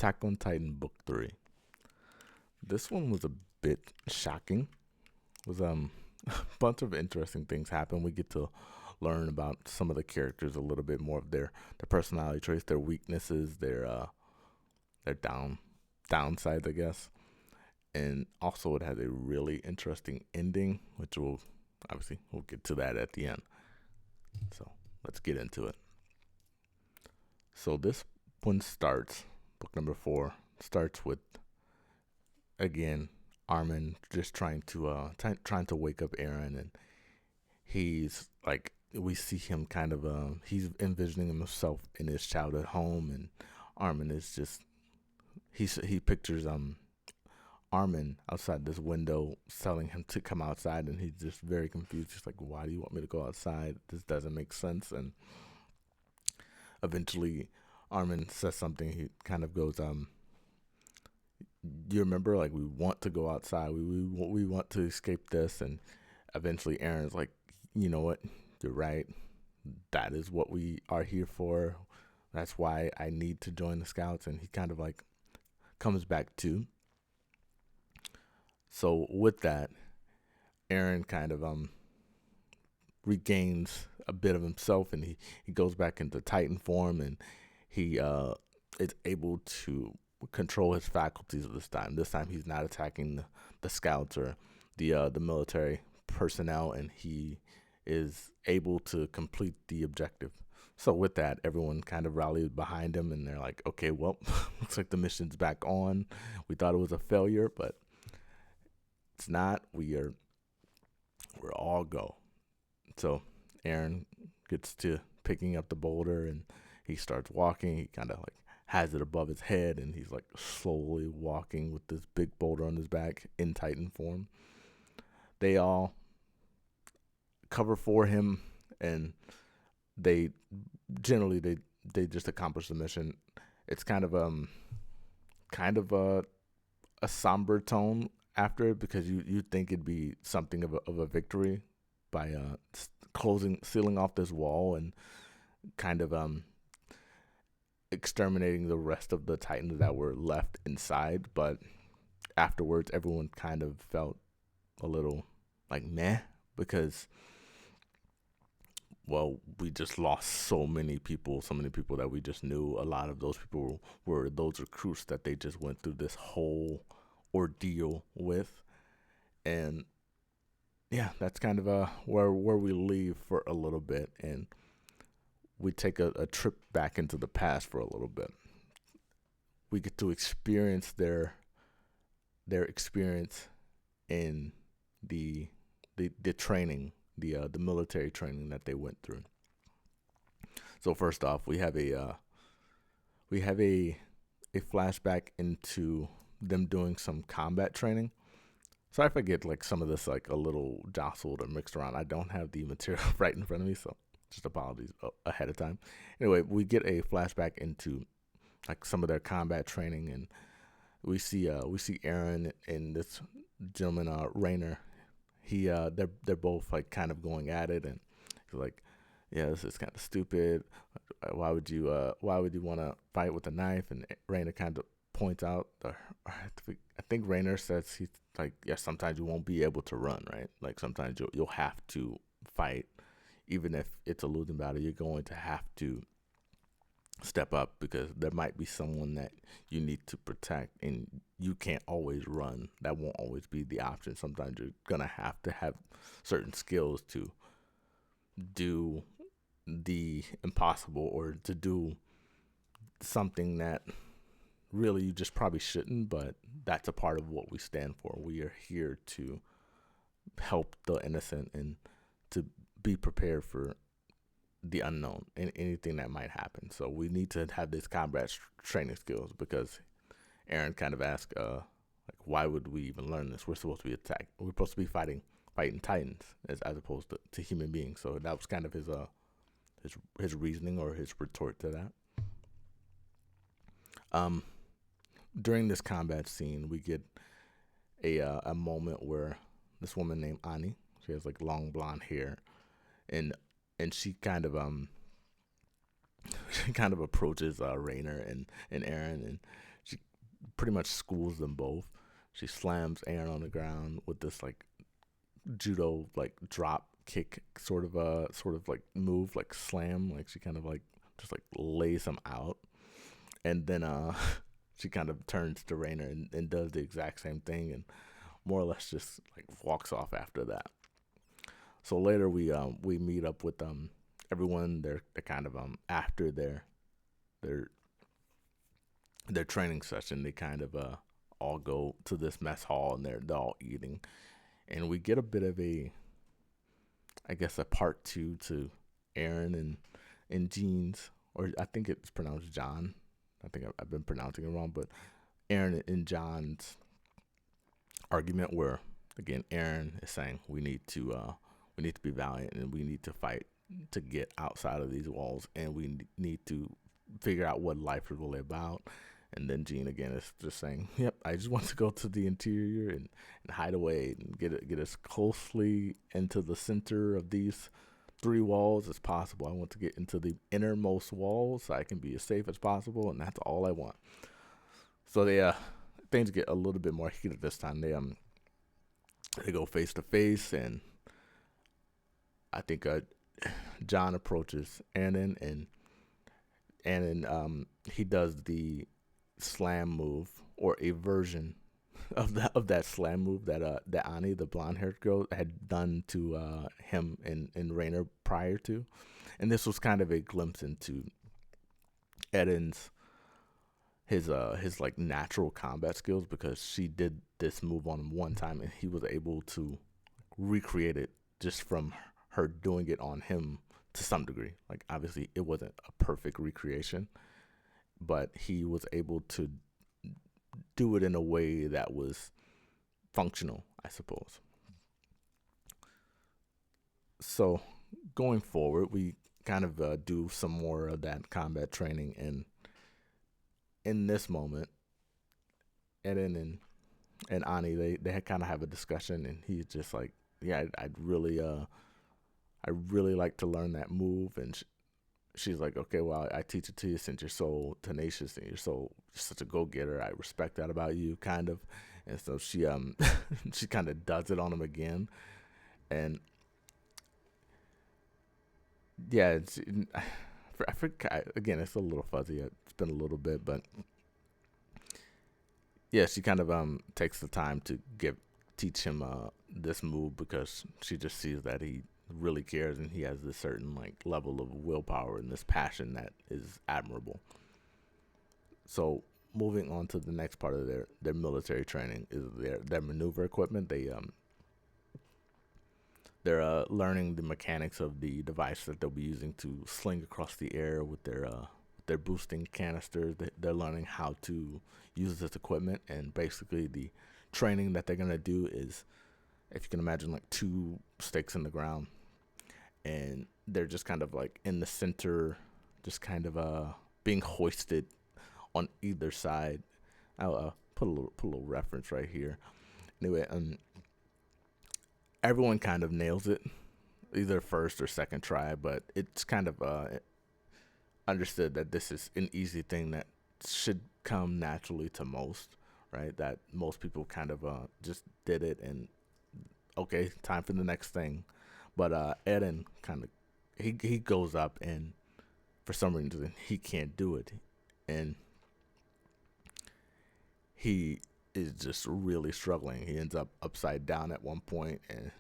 Attack on Titan Book 3. This one was a bit shocking. It was a bunch of interesting things happen. We get to learn about some of the characters a little bit more of their personality traits, their weaknesses, their downsides, I guess. And also it has a really interesting ending, which we'll get to that at the end. So let's get into it. So this one starts, book number 4, starts with, again, Armin just trying to wake up Eren, and he's like, we see him kind of he's envisioning himself in his childhood home, and Armin is just he pictures Armin outside this window telling him to come outside, and he's just very confused. He's like, why do you want me to go outside? This doesn't make sense. And eventually Armin says something. He kind of goes, you remember, like, we want to go outside, we want to escape this. And eventually Eren's like, you know what, you're right, that is what we are here for, that's why I need to join the scouts. And he kind of like comes back to. So with that, Eren kind of regains a bit of himself, and he goes back into Titan form, and he is able to control his faculties this time. This time he's not attacking the scouts or the military personnel, and he is able to complete the objective. So with that, everyone kind of rallied behind him, and they're like, okay, well, looks like the mission's back on. We thought it was a failure, but it's not. We're all go. So Eren gets to picking up the boulder, and he starts walking. He kind of like has it above his head, and he's like slowly walking with this big boulder on his back in Titan form. They all cover for him, and they just accomplish the mission. It's kind of a somber tone after it, because you think it'd be something of a victory by sealing off this wall and kind of exterminating the rest of the Titans that were left inside. But afterwards, everyone kind of felt a little like meh, because, well, we just lost so many people that we just knew. A lot of those people were those recruits that they just went through this whole ordeal with. And yeah, that's kind of where we leave for a little bit, and we take a trip back into the past for a little bit. We get to experience their experience in the training, the military training that they went through. So first off, we have a flashback into them doing some combat training. So I forget, like, some of this like a little jostled or mixed around. I don't have the material right in front of me, so just apologies ahead of time. Anyway, we get a flashback into like some of their combat training, and we see Eren and this gentleman Rainer. They're both like kind of going at it, and he's like, yeah, this is kind of stupid. Why would you want to fight with a knife? And Rainer kind of points out, I think Rainer says, he's like, yeah, sometimes you won't be able to run, right? Like sometimes you'll have to fight, even if it's a losing battle. You're going to have to step up, because there might be someone that you need to protect, and you can't always run. That won't always be the option. Sometimes you're gonna have to have certain skills to do the impossible, or to do something that really you just probably shouldn't, but that's a part of what we stand for. We are here to help the innocent and to be prepared for the unknown and anything that might happen. So we need to have these combat training skills, because Eren kind of asked, like, why would we even learn this? We're supposed to be attacked. We're supposed to be fighting Titans as opposed to human beings. So that was kind of his reasoning, or his retort to that. During this combat scene, we get a moment where this woman named Ani, she has like long blonde hair, and she kind of approaches Rainer and Eren, and she pretty much schools them both. She slams Aaron on the ground with this like judo like drop kick sort of like move, like slam, like she kind of like just like lays him out, and then she kind of turns to Rainer and does the exact same thing, and more or less just like walks off after that. So later we meet up with everyone. They're kind of after their their training session. They kind of all go to this mess hall, and they're all eating, and we get a bit of a, I guess, a part two to Aaron and Jean's, or I think it's pronounced John. I think I've been pronouncing it wrong, but Aaron and John's argument, where again Aaron is saying we need to be valiant, and we need to fight to get outside of these walls, and we need to figure out what life is really about. And then Jean again is just saying, "Yep, I just want to go to the interior and hide away and get as closely into the center of these three walls as possible. I want to get into the innermost walls so I can be as safe as possible, and that's all I want." So things get a little bit more heated this time. They go face to face, and I think John approaches Annan, and Annan he does the slam move, or a version of that slam move that Ani, the blonde haired girl, had done to him and Rainer prior to. And this was kind of a glimpse into Eden's his like natural combat skills, because she did this move on him one time and he was able to recreate it just from her doing it on him to some degree. Like obviously it wasn't a perfect recreation, but he was able to do it in a way that was functional, I suppose. So going forward, we kind of do some more of that combat training, and in this moment, Eden and Ani, they kind of have a discussion, and he's just like, "Yeah, I really like to learn that move," and she's like, "Okay, well, I teach it to you since you're so tenacious and you're such a go getter. I respect that about you, kind of." And so she she kind of does it on him again, and yeah, I forgot again. It's a little fuzzy. It's been a little bit, but yeah, she kind of takes the time to teach him this move, because she just sees that he really cares and he has this certain like level of willpower and this passion that is admirable. So moving on to the next part of their military training is their maneuver equipment. They're learning the mechanics of the device that they'll be using to sling across the air with their boosting canisters. They're learning how to use this equipment, and basically the training that they're gonna do is, if you can imagine, like two stakes in the ground, and they're just kind of like in the center, just kind of being hoisted on either side. I'll put a little reference right here. Anyway, everyone kind of nails it, either first or second try, but it's kind of understood that this is an easy thing that should come naturally to most, right? That most people kind of just did it, and okay, time for the next thing. But Eden kind of he goes up, and for some reason he can't do it, and he is just really struggling. He ends up upside down at one point, and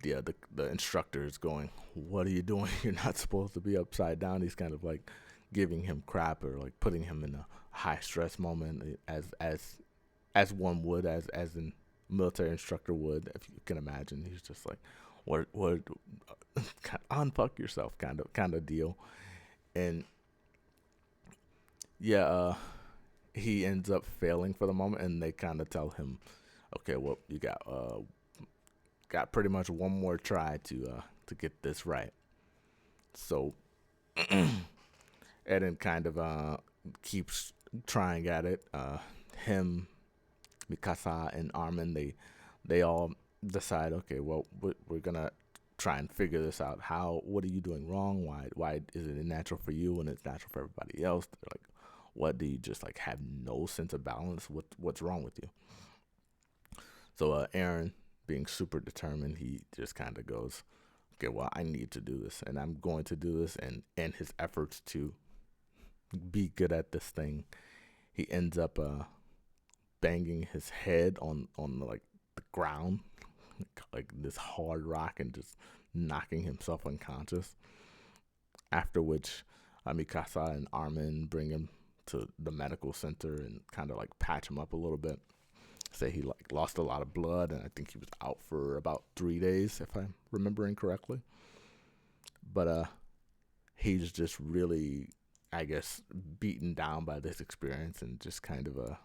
the instructor is going, "What are you doing? You're not supposed to be upside down." He's kind of like giving him crap, or like putting him in a high stress moment, as one would, as a military instructor would, if you can imagine. He's just like, what unfuck yourself kind of deal. And yeah, he ends up failing for the moment, and they kind of tell him, "Okay, well, you got pretty much one more try to get this right." So Eden kind of keeps trying at it. Him, Mikasa, and Armin, they all decide, okay, well, we're gonna try and figure this out. What are you doing wrong? Why is it natural for you when it's natural for everybody else? They're like, What, do you just like have no sense of balance? What's wrong with you? So Aaron, being super determined, he just kind of goes, okay, well, I need to do this, and I'm going to do this. And in his efforts to be good at this thing, he ends up banging his head on like the ground, like this hard rock, and just knocking himself unconscious. After which, Mikasa and Armin bring him to the medical center and kind of like patch him up a little bit. Say he like lost a lot of blood, and I think he was out for about 3 days, if I'm remembering correctly. But he's just really, I guess, beaten down by this experience, and just kind of like,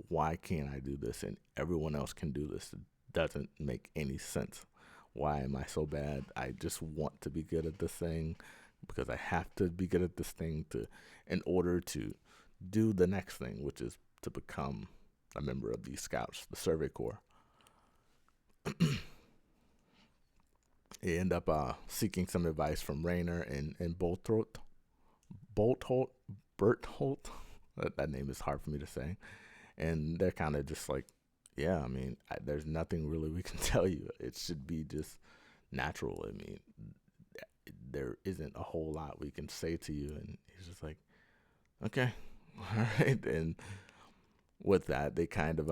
why can't I do this and everyone else can do this? It doesn't make any sense. Why am I so bad? I just want to be good at this thing because I have to be good at this thing in order to do the next thing, which is to become a member of these scouts, the Survey Corps. He end up seeking some advice from Rainer and Boltholt. Bertholt. That name is hard for me to say. And they're kind of just like, yeah, I mean, there's nothing really we can tell you. It should be just natural. I mean, there isn't a whole lot we can say to you. And he's just like, okay, all right. And with that, they kind of,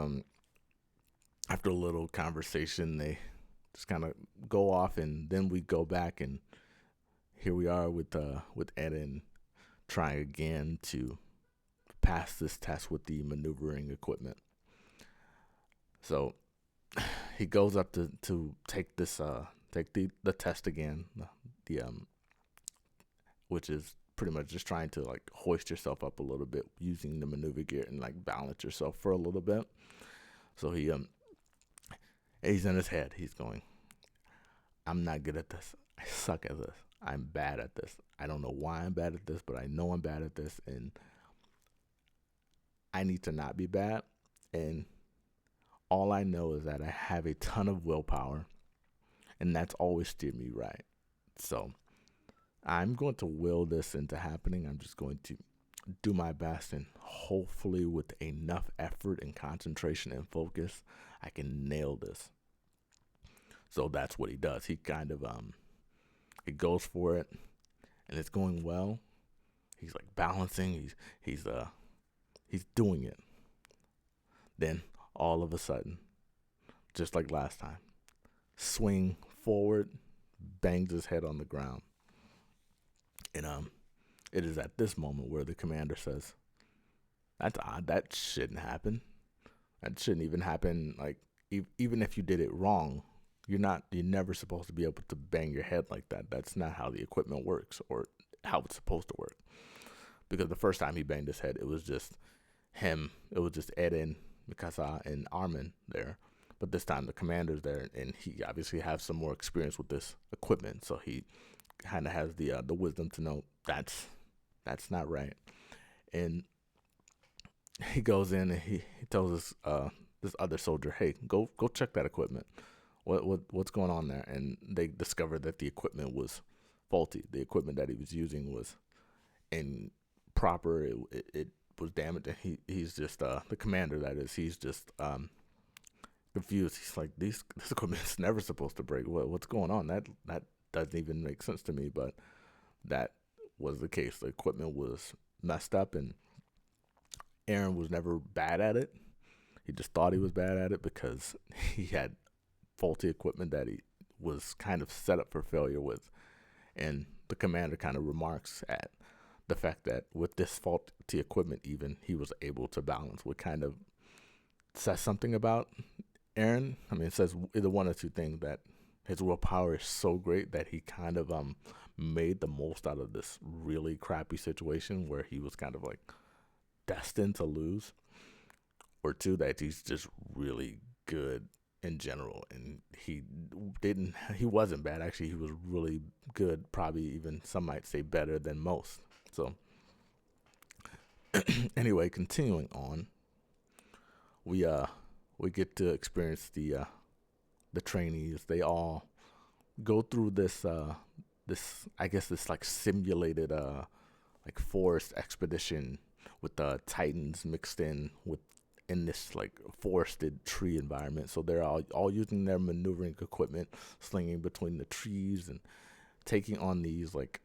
after a little conversation, they just kind of go off, and then we go back, and here we are with Eden trying again to pass this test with the maneuvering equipment. So he goes up to take this the test again, the which is pretty much just trying to like hoist yourself up a little bit using the maneuver gear and like balance yourself for a little bit. So he's in his head. He's going, I'm not good at this. I suck at this. I'm bad at this. I don't know why I'm bad at this, but I know I'm bad at this, and I need to not be bad. And all I know is that I have a ton of willpower, and that's always steered me right. So I'm going to will this into happening. I'm just going to do my best, and hopefully with enough effort and concentration and focus, I can nail this. So that's what he does. He kind of he goes for it, and it's going well. He's like balancing. He's doing it. Then all of a sudden, just like last time, swing forward, bangs his head on the ground. And it is at this moment where the commander says, "That's odd. That shouldn't happen. That shouldn't even happen. Like even if you did it wrong, you're never supposed to be able to bang your head like that. That's not how the equipment works or how it's supposed to work." Because the first time he banged his head, it was just him. It was just Eden, Mikasa, and Armin there. But this time the commander's there, and he obviously has some more experience with this equipment, so he kind of has the wisdom to know that's not right. And he goes in and he tells this other soldier, "Hey, go check that equipment. What's going on there?" And they discover that the equipment was faulty. The equipment that he was using was improper. It was damaged, and he's just the commander, that is, he's just confused. He's like, this equipment's never supposed to break. What's going on? That doesn't even make sense to me. But that was the case. The equipment was messed up, and Aaron was never bad at it. He just thought he was bad at it because he had faulty equipment that he was kind of set up for failure with. And the commander kind of remarks at the fact that with this faulty equipment, even he was able to balance, what kind of says something about Aaron. I mean, it says either one or two things, that his willpower is so great that he kind of made the most out of this really crappy situation where he was kind of like destined to lose, or two, that he's just really good in general, and he wasn't bad. Actually, he was really good, probably even some might say better than most. So anyway, continuing on, we get to experience the trainees. They all go through this I guess this like simulated like forest expedition with the Titans mixed in this like forested tree environment. So they're all using their maneuvering equipment, slinging between the trees and taking on these like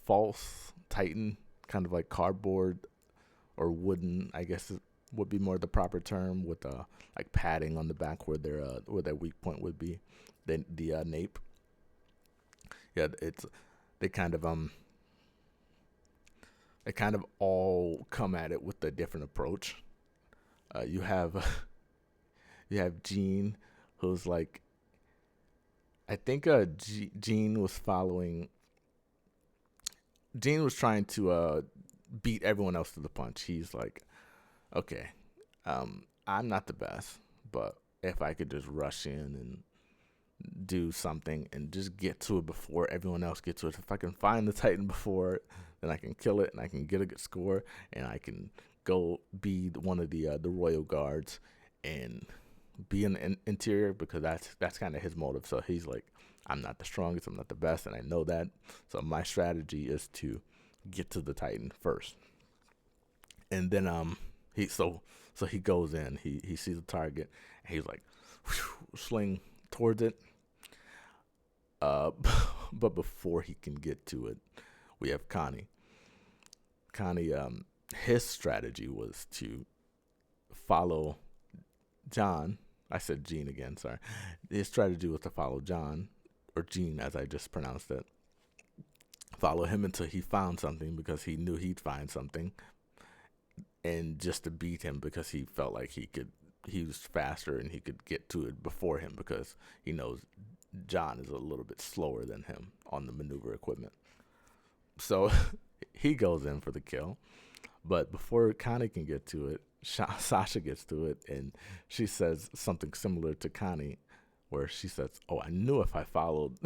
false Titan, kind of like cardboard or wooden, I guess it would be more the proper term, with like padding on the back where their weak point would be, the nape. Yeah, it's they kind of they kind of all come at it with a different approach. You have you have Gene, who's like, I think Gene was following. Gene was trying to beat everyone else to the punch. He's like, okay, I'm not the best, but if I could just rush in and do something and just get to it before everyone else gets to it. If I can find the Titan before, then I can kill it and I can get a good score and I can go be one of the royal guards and be in the interior, because that's kind of his motive. So he's like, I'm not the strongest, I'm not the best, and I know that. So my strategy is to get to the Titan first, and then he goes in, he sees the target, and he's like, sling towards it. Uh, but before he can get to it, we have Connie. Connie, his strategy was to follow John. I said Gene again, sorry. His strategy was to follow John, or Gene as I just pronounced it. Follow him until he found something, because he knew he'd find something. And just to beat him, because he felt like he was faster and he could get to it before him, because he knows John is a little bit slower than him on the maneuver equipment. So he goes in for the kill. But before Connie can get to it, Sasha gets to it, and she says something similar to Connie, where she says, "Oh, I knew if I followed,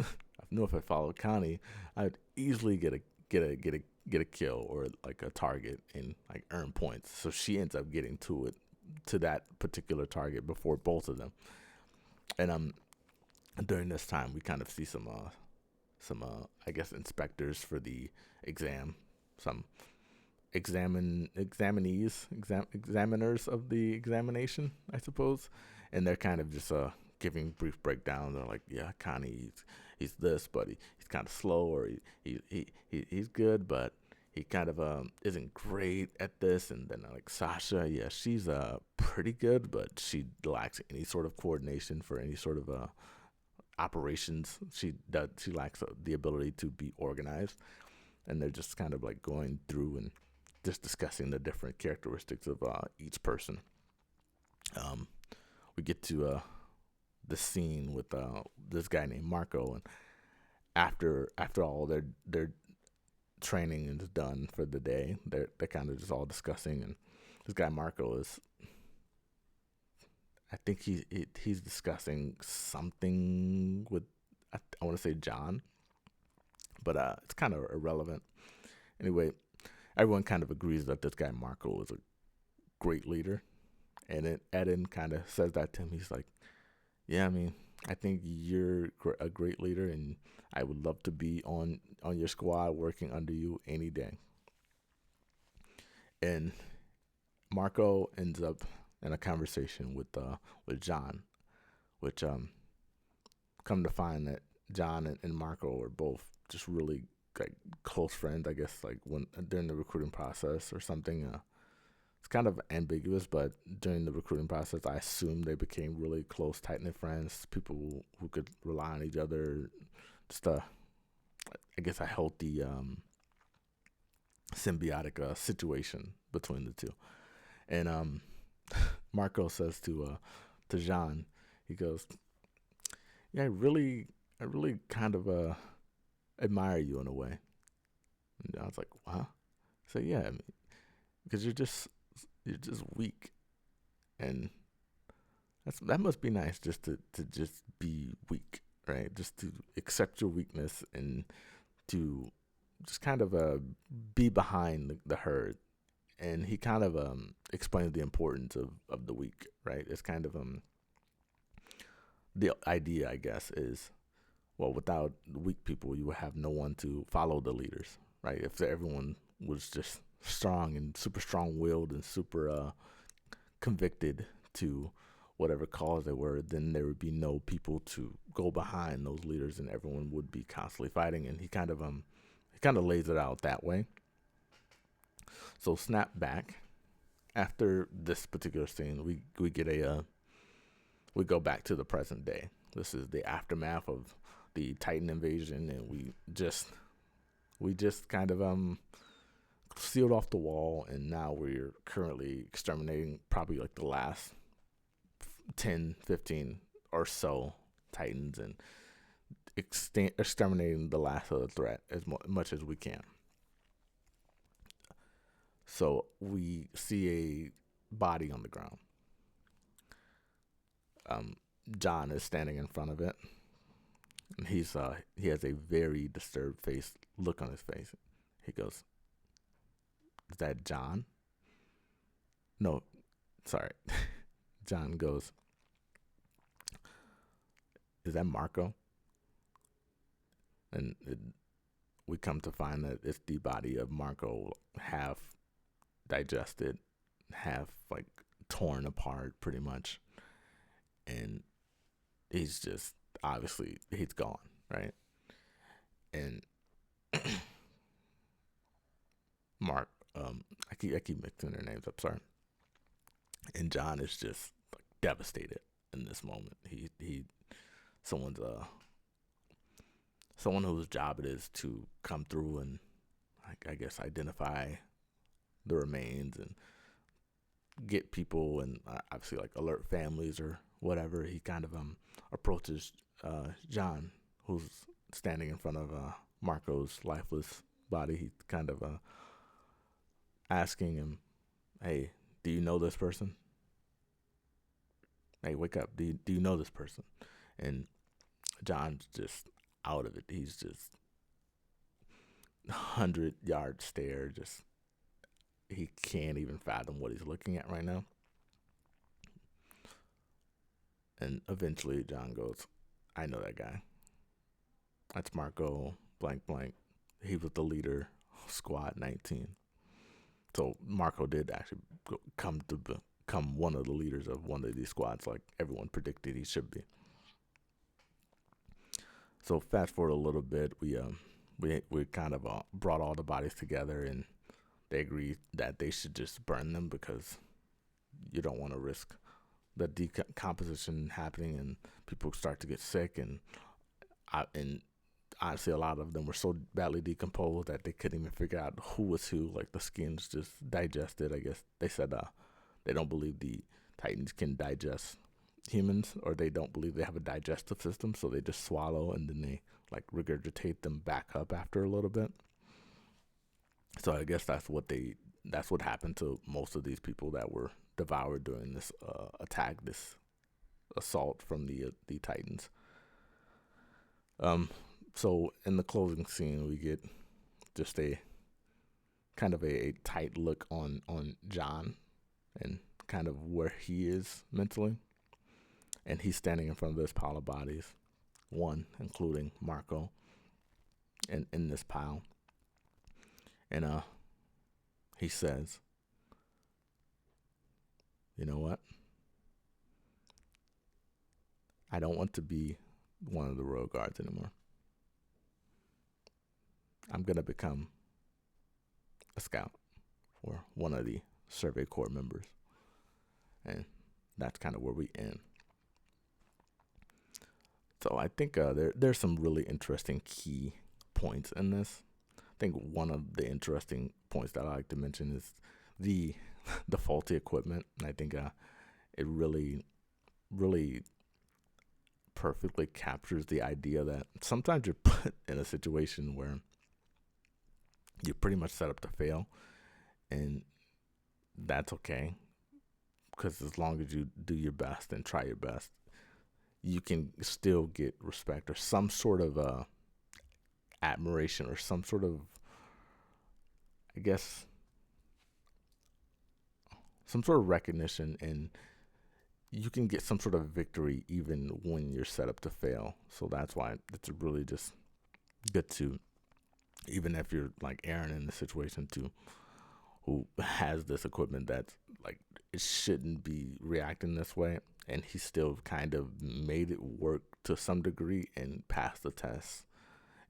Connie, I'd easily get a kill, or like a target, and like earn points." So she ends up getting to that particular target before both of them. And during this time, we kind of see some I guess inspectors for the exam, some examiners of the examination, I suppose, and they're kind of just giving brief breakdowns. They're like, yeah, Connie, he's this, but he's kind of slow, or he's good, but he kind of isn't great at this. And then like Sasha, yeah, she's pretty good, but she lacks any sort of coordination for any sort of operations. She lacks the ability to be organized. And they're just kind of like going through and just discussing the different characteristics of each person. We get to the scene with this guy named Marco, and after all their training is done for the day, they're kind of just all discussing, and this guy Marco is, I think he's discussing something with, I want to say John, but it's kind of irrelevant. Anyway, everyone kind of agrees that this guy Marco is a great leader, and then Eden kind of says that to him. He's like, "Yeah, I mean, I think you're a great leader, and I would love to be on your squad, working under you any day." And Marco ends up in a conversation with John, which come to find that John and Marco are both just really like close friends, I guess, like when during the recruiting process or something. It's kind of ambiguous, but during the recruiting process, I assume they became really close, tight-knit friends, people who could rely on each other. Just I guess a healthy symbiotic situation between the two. And Marco says to Jean, he goes, "Yeah, I really kind of admire you in a way." And John's like, "Huh?" So yeah, I mean, because you're just weak, and that must be nice, just to just be weak, right? Just to accept your weakness and to just kind of be behind the herd. And he kind of explains the importance of the weak, right? It's kind of the idea, I guess, is, well, without weak people, you would have no one to follow the leaders, right? If everyone was just strong and super strong-willed and super convicted to whatever cause they were, then there would be no people to go behind those leaders, and everyone would be constantly fighting. And he kind of lays it out that way. So snap back after this particular scene, we get we go back to the present day. This is the aftermath of the Titan invasion, and we just kind of sealed off the wall, and now we're currently exterminating probably like the last 10, 15 or so Titans, and exterminating the last of the threat as much as we can. So we see a body on the ground. John is standing in front of it, and he has a very disturbed look on his face. He goes, "Is that John?" No, sorry. John goes, "Is that Marco?" And we come to find that it's the body of Marco, half digested, half like torn apart pretty much. And he's just, obviously, he's gone, right? And Mark, I keep mixing their names up, sorry. And John is just like devastated in this moment. Someone whose job it is to come through and I guess identify the remains and get people, and obviously like alert families or whatever. He kind of approaches John, who's standing in front of Marco's lifeless body. He's kind of asking him, "Hey, do you know this person? Hey, wake up. Do you know this person?" And John's just out of it. He's just 100-yard stare. Just, he can't even fathom what he's looking at right now. And eventually John goes, "I know that guy. That's Marco blank blank. He was the leader of Squad 19. So Marco did actually come to become one of the leaders of one of these squads, like everyone predicted he should be. So fast forward a little bit, we kind of brought all the bodies together, and they agreed that they should just burn them because you don't want to risk the decomposition happening and people start to get sick. And honestly, a lot of them were so badly decomposed that they couldn't even figure out who was who. Like the skin's just digested. I guess they said they don't believe the Titans can digest humans, or they don't believe they have a digestive system, so they just swallow and then they like regurgitate them back up after a little bit. So I guess that's what happened to most of these people that were devoured during this attack, this assault from the Titans. So in the closing scene, we get just a kind of a tight look on John and kind of where he is mentally. And he's standing in front of this pile of bodies, one including Marco, in this pile. And he says, "You know what? I don't want to be one of the royal guards anymore. I'm going to become a scout or one of the Survey Corps members." And that's kind of where we end. So I think there's some really interesting key points in this. I think one of the interesting points that I like to mention is the faulty equipment. And I think it really, really perfectly captures the idea that sometimes you're put in a situation where you're pretty much set up to fail, and that's okay, because as long as you do your best and try your best, you can still get respect or some sort of admiration or some sort of, I guess, some sort of recognition, and you can get some sort of victory even when you're set up to fail. So that's why it's really just good to, even if you're like Aaron in the situation, to who has this equipment that's like it shouldn't be reacting this way, and he still kind of made it work to some degree and passed the test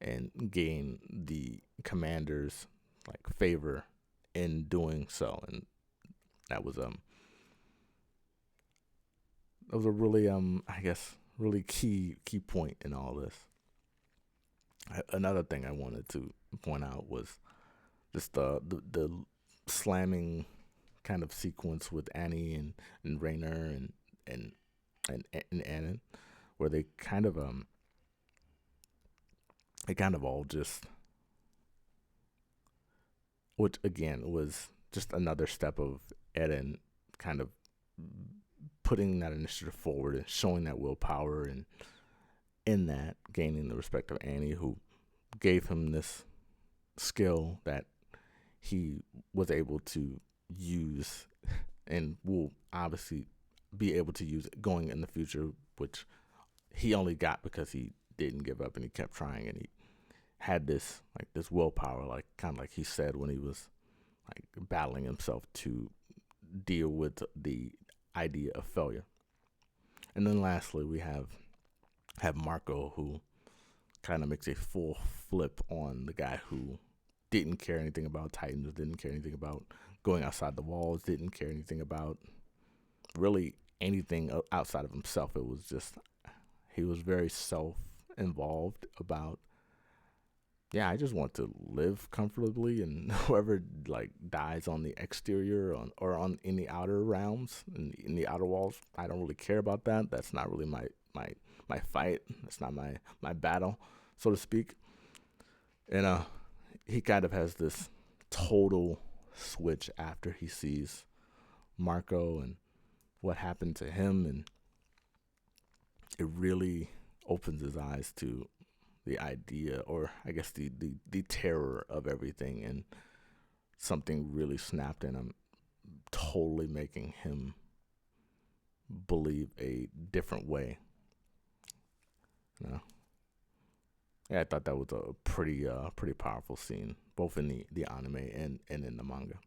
and gained the commander's like favor in doing so. And that was a really I guess really key point in all this. Another thing I wanted to point out was just the slamming kind of sequence with Annie and Rainer and Annan, where they kind of all just, which again was just another step of Eren kind of putting that initiative forward and showing that willpower, and in that gaining the respect of Annie, who gave him this skill that he was able to use and will obviously be able to use going in the future, which he only got because he didn't give up and he kept trying, and he had this willpower, like kind of like he said when he was like battling himself to deal with the idea of failure. And then lastly, we have Marco, who kind of makes a full flip on the guy who didn't care anything about Titans, didn't care anything about going outside the walls, didn't care anything about really anything outside of himself. It was just, he was very self-involved about, yeah, I just want to live comfortably, and whoever like dies on the exterior or on in the outer realms, in the outer walls, I don't really care about that. That's not really my fight. That's not my battle, so to speak. And he kind of has this total switch after he sees Marco and what happened to him, and it really opens his eyes to the idea, or I guess the terror of everything, and something really snapped in him, totally making him believe a different way. Yeah, I thought that was a pretty powerful scene, both in the anime and in the manga.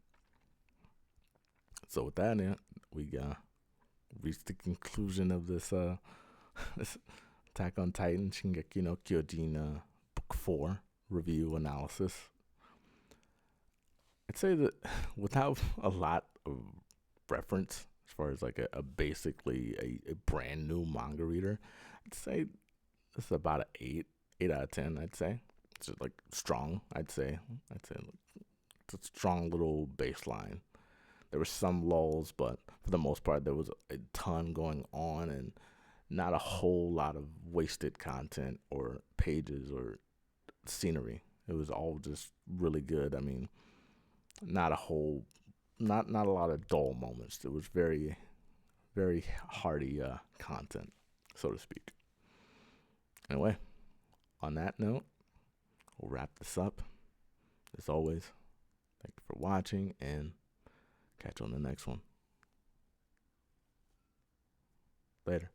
So with that, yeah, we reached the conclusion of this this Attack on Titan Shingeki no Kyojin book 4 review analysis. I'd say that without a lot of reference, as far as like a basically a brand new manga reader, I'd say this is about an 8 out of 10. I'd say it's just like strong. I'd say it's a strong little baseline. There were some lulls, but for the most part, there was a ton going on, and not a whole lot of wasted content or pages or scenery. It was all just really good. I mean, not a lot of dull moments. It was very, very hearty content, so to speak. Anyway, on that note, we'll wrap this up. As always, thank you for watching, and catch you on the next one. Later.